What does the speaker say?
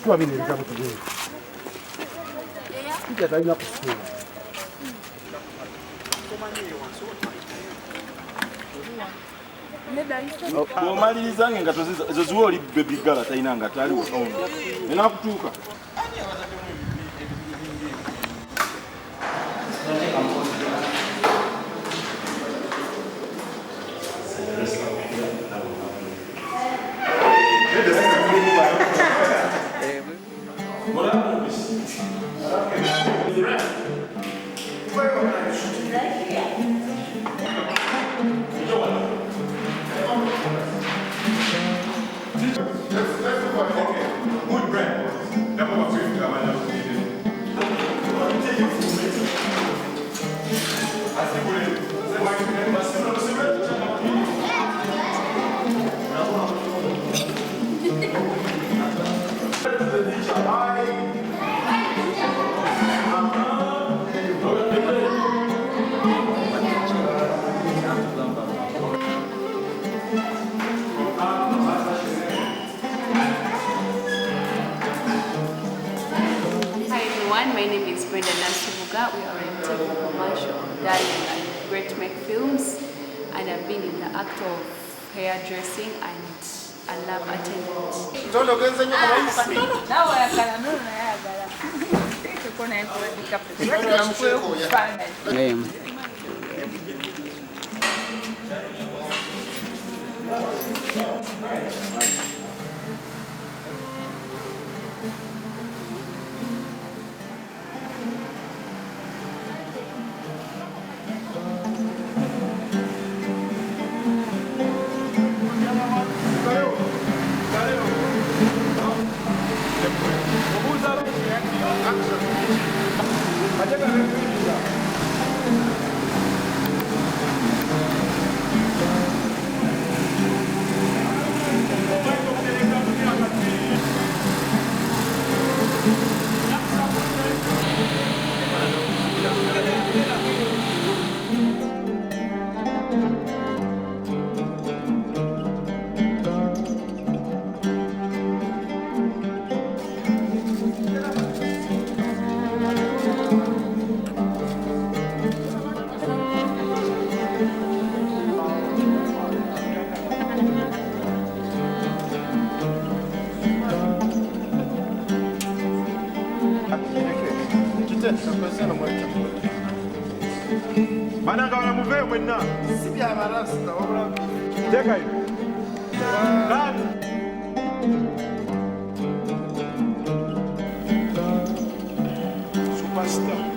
twabiri ebitabo tugenda kija talina kusuula bw'omaliriza ng'engato ezo ziwa oli bebigala talina nga taliwo enakutuuka My name is Brenda Nansubuga. We are in TV commercial, Darling and Grate make films, and I've been in the act of hairdressing and a lab attendant. Mananga wana muve mwenna. Si bya barasta wabula. Teka hiyo. Superstar.